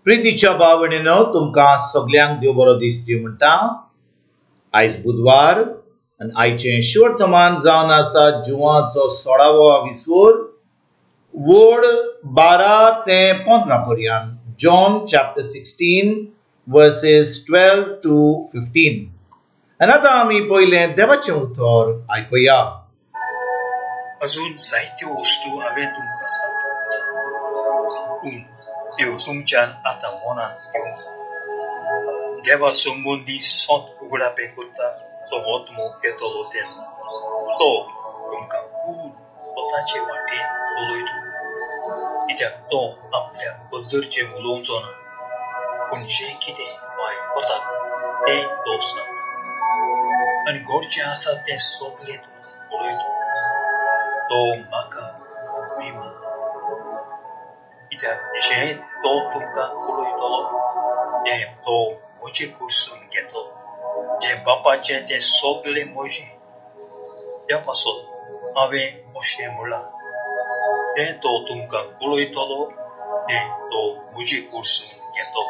प्रितीच्या भावणेनो तुमकां सगळ्यांक देव बरो दीस दिवं म्हणटा। आयज बुधवार आनी आयचें शिवर्तमान जावन आसा जुवाचो 16वो विसवोर वोड 12 ते 15 पर्यंत। John chapter 16 verses 12 to 15। आनी आतां आमी पयलें देवाचें उतर आयकुया। अजून जायत्यो वस्तू हांवें तुमकां सांगल्यो, पूण त्यो तुमच्यान आतां मनान घेवंक जाय। देवा संबंदी सोत उगडापें करता तो आत्मो येतलो तेन्ना तो तुमकां पूर्ण स्वताचे वाटेन चलयतलो, कित्याक तो आपल्या बद्दरचें उलोवचो ना, पूण जें कितें तो आयकता तें तो सांगता, आनी घडचें आसा तें सगळें तुमकां कळयतलो। तो म्हाका भिमान, कित्याक जें तो तुमकां कळयतलो तें तो म्हजे कडसून घेतलो। जें बापाचें तें सगळें म्हजें, ह्या पासत हांवें अशें म्हणलां, तें तो तुमकां कळयतलो तें तो म्हजे कडसून घेतलो।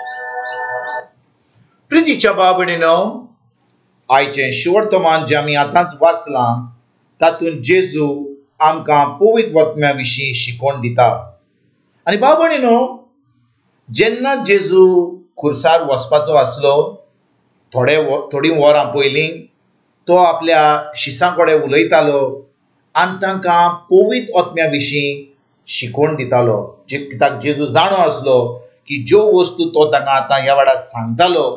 प्रितीच्या भावणेनो, आयचें शिवर्तमान जें आमी आतांच वाचलां तातूंत जेजू आमकां पवित्र आत्म्या विशीं शिकोवन दिता। आनी भावणेनो, जेन्ना जेजू खुर्सार वचपाचो आसलो थोडीं वरां पयलीं, तो आपल्या शिसां कडेन उलयतालो आनी तांकां पवित्र आत्म्या विशीं शिकोवन दितालो। कित्याक जेजू जाणो आसलो की ज्यो वस्तू तो तांकां आतां ह्या वेळार सांगतालो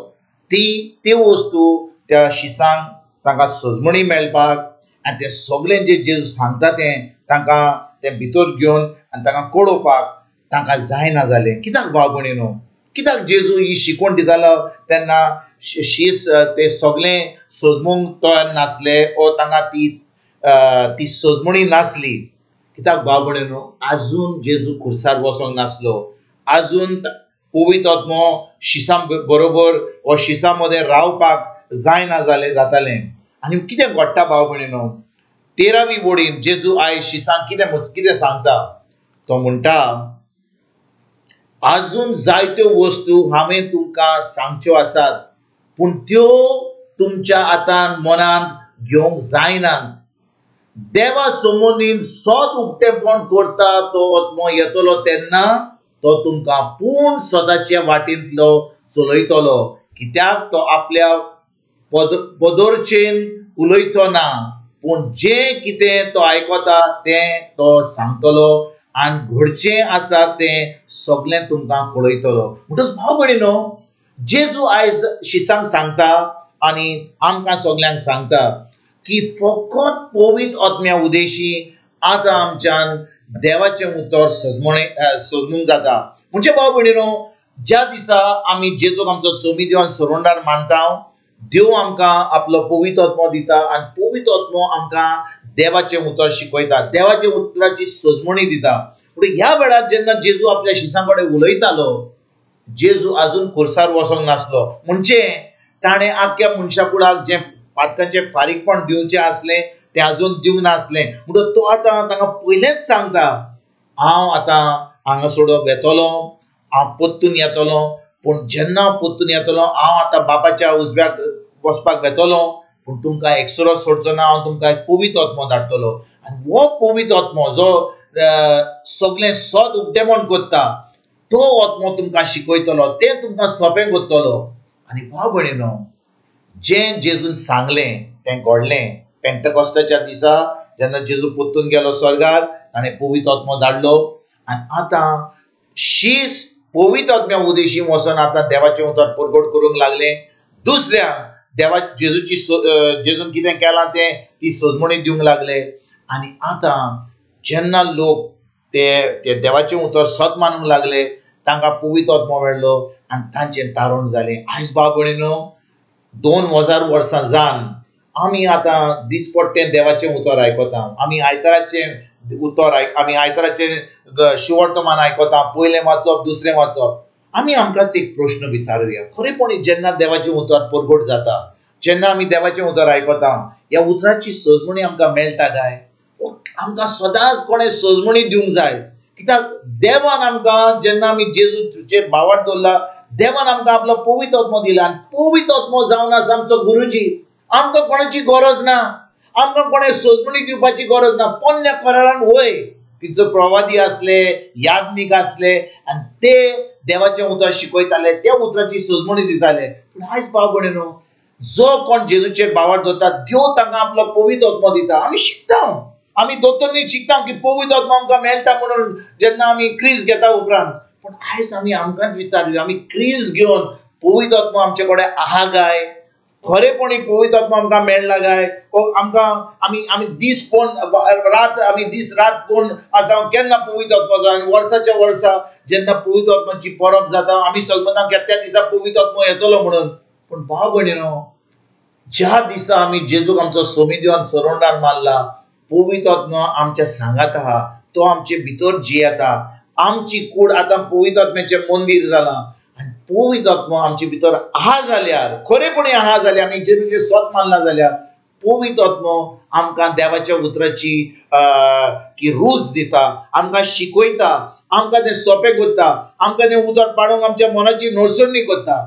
त्यो वस्तू त्या शिसांक तांकां सजमणी मेळपाक आनी तें सगळें जें जेजू सांगता तें तांकां तें भितर घेवन आनी तांकां कळोवपाक तांकां जायना जालें। कित्याक भाव भयणीनो, कित्याक जेजू ही शिकोवन दितालो तेन्ना शीस तें सगळें सजमूंक तयार नासले ओ तांकां ती सजमणी नासली। कित्याक भाव भयणीनो, आजून जेजू खुर्सार वचोंक नासलो, आजून पवित्र आत्मो शिसां बरोबर ओ शिसां मदें रावपाक जायना जातालें। आनी कितें घडटा भाव भयणीनो, 13वी वडीन जेजू आयज शिसांक कितें सांगता, तो म्हणटा, आजून जायत्यो वस्तू हांवें तुमकां सांगच्यो आसात, पूण त्यो तुमच्या आतां मनांत घेवंक जायनात। देवा संबंदीन सोत उक्तेपण करता तो आत्मो येतलो तेन्ना तो तुमकां पूर्ण सदाच्या वाटेंतलो चलयतलो, कित्याक तो आपल्या पदरचेन उलयचो ना, पूण जें कितें तो आयकता तें तो सांगतलो आनी घडचें आसा तें सगळें तुमकां कळयतलो। म्हणटच भाव भयणीनो, जेजू आयज शिसांक सांगता आनी आमकां सगळ्यांक सांगता की फकत पवित्र आत्म्या उदेशी आतां आमच्यान देवाचें उतर सजमूंक जाता। म्हणजे भाव भयणीनो, ज्या दिसा आमी जेजूक आमचो सोमी देव आनी सरोंडार मानता, देव आमकां आपलो पवित्र आत्मो दिता आनी पवित्र आत्मो आमकां देवाचें उतर शिकयता, देवाच्या उतराची सजमणी दिता। पूण ह्या वेळार जेन्ना जेजू आपल्या शिसां कडेन उलयतालो, जेजू आजून खुर्सार वचोंक नासलो, म्हणजे ताणें आख्या मनशा कुळाक जें पातकांचें फारीकपण दिवचें आसलें तें आजून दिवंक नासलें। म्हणटच तो आतां तांकां पयलेंच सांगता, हांव आतां हांगा सोडून वेतलो, हांव परतून येतलो, पूण जेन्ना हांव परतून येतलो हांव आतां बापाच्या उजव्याक वचपाक वेतलो, पूण तुमकां एकसरो सोडचो ना, हांव तुमकां एक पवित्र आत्मो धाडटलो। आनी हो पवित्र आत्मो जो सगळें सोत उक्तेपण करता, तो आत्मो तुमकां शिकयतलो, तें तुमकां सोंपें करतलो। आनी भाव भयणीनो, जें जेजून सांगलें तें घडलें। पेंटकॉस्ताच्या दिसा जेन्ना जेजू परतून गेलो स्वर्गार, ताणें पवित्र आत्मो धाडलो आनी आतां शीस पवित्र आत्म्या उदेशी वचोन आतां देवाचें उतर परगट करूंक लागलें। दुसऱ्यांक जेजून कितें केलां तें ती सजमणी दिवंक लागले। आनी आतां जेन्ना लोक ते देवाचें उतर सत मानूंक लागले, तांकां पवित्र आत्मो मेळ्ळो आनी तांचें तारण जालें। आयज भाव भयणीनो, 2000 वर्सां जावन आमी आतां दिसपट्टें देवाचें उतर आयकता, आमी आयताराचें शिवर्तमान आयकता, पयलें वाचप दुसरें वाचप। आमकांच एक प्रश्न विचारुया, खरेपणी जेन्ना देवाचें उतर परगट जाता, जेन्ना आमी देवाचें उतर आयकता, ह्या उतराची सजमणी आमकां मेळटा काय? आमकां सदांच कोणें सजमणी दिवंक जाय, कित्याक देवान आमकां जेन्ना आमी जेजूचेर बावाट दवरला, देवान आमकां आपलो पवित्र आत्मो दिला आनी पवित्र आत्मो जावन आसा आमचो गुरुजी. आमकां कोणाची गरज ना, आमकां कोणें सोजमणी दिवपाची गरज ना. पोन्न्या करारान वय तिचो प्रवादी असले, याज्ञीक असले आनी ते देवाचें उतर शिकयताले, त्या उतराची सोजमणी दिताले. पूण आयज भाव भयणीनो, जो कोण जेजूचेर बावाट दवरता देव तांकां आपलो पवित्र आत्मो दिता. आमी शिकता, आमी दोतोरनी शिकता की पवित्र आत्मो आमकां मेळटा म्हणून जेन्ना आमी क्रीज घेता उपरांत. पूण आयज आमी आमकांच विचारुया, आमी क्रीज घेवन पवित्र आत्मो आमचे कडेन आहा काय? खरेपणी पवित्र आत्मो आमकां मेळ्ळा काय? आमकां आमी दीस कोण रात, आमी दीस रात कोण आसा केन्ना पवित्र आत्मो जाता. आनी वर्साच्या वर्सा जेन्ना पवित्र आत्म्याची परब जाता आमी सगळ्यांना त्या दिसा पवित्र आत्मो येतलो म्हणून. पूण भाव भयणीनो, ज्या दिसा आमी जेजूक आमचो सोमी दिवन सरोंडार मारला, पवित्र आत्मो आमच्या सांगात आहा, तो आमचे भितर जियेता. आमची कूड आतां पवित्र आत्म्याचें मंदीर जालां आनी पवित्र आत्मो आमचे भितर आहा जाल्यार, खरेपणी आहा जाल्यार, आमी जेजूचेर स्वत मानला जाल्यार पवित्र आत्मो आमकां देवाच्या उतराची की रूच दिता, आमकां शिकयता, आमकां तें सोंपें करता, आमकां तें उतर पाडूंक आमच्या मनाची नडसडणी करता.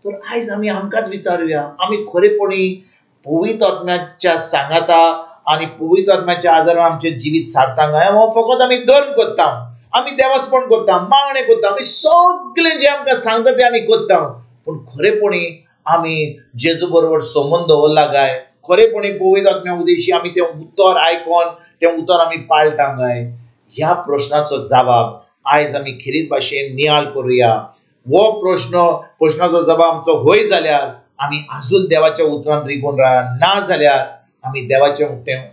तर आयज आमी आमकांच विचारुया, आमी खरेपणी पवित्र आत्म्याच्या सांगाता आनी पवित्र आत्म्याच्या आदारान आमचें जिवीत सारता काय? हो फकत आमी धर्म करता, आमी देवास्पण करता, मागणें करता, आमी सगळें जें आमकां सांगता तें आमी करता. पूण खरेपणी आमी जेजू बरोबर संबंद दवरला काय? खरेपणी पवित्र आत्म्या उदेशी आमी तें उतर आयकोन तें उतर आमी पाळटा काय? ह्या प्रश्नाचो जबाब आयज आमी खिरीत भाशेन नियाळ करुया. हो प्रश्नाचो जबाब आमचो होय जाल्यार आमी आजून देवाच्या उतरान रिगून राया, ना जाल्यार आमी देवाचें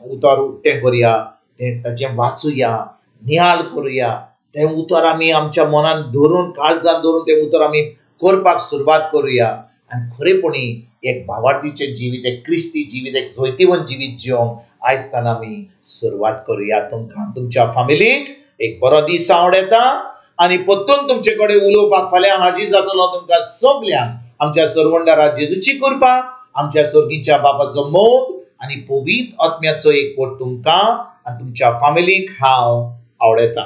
उतर उक्तें करुया, ताचें वाचुया, नियाळ करुया. तें उतर आमी आमच्या मनान धरून, काळजान धरून तें उतर आमी करपाक सुरवात करुया. आनी खरेपणी एक भावार्थीचें जिवीत, एक क्रिस्ती जिवीत, एक जैतिवंत जिवीत जिवंक आयजतान आमी सुरवात करुया. तुमकां तुमच्या फॅमिलीक एक बरो दीस आवडेता आनी परतून तुमचे कडेन उलोवपाक फाल्यां हाजीर जातलो तुमकां सगल्यांक. आमच्या सर्वंडारा जेजूची कृपा, आमच्या सर्गीच्या बापाचो मोग आनी पवित्र आत्म्याचो एक पोट तुमकां आनी तुमच्या फॅमिलीक हांव आवडयता.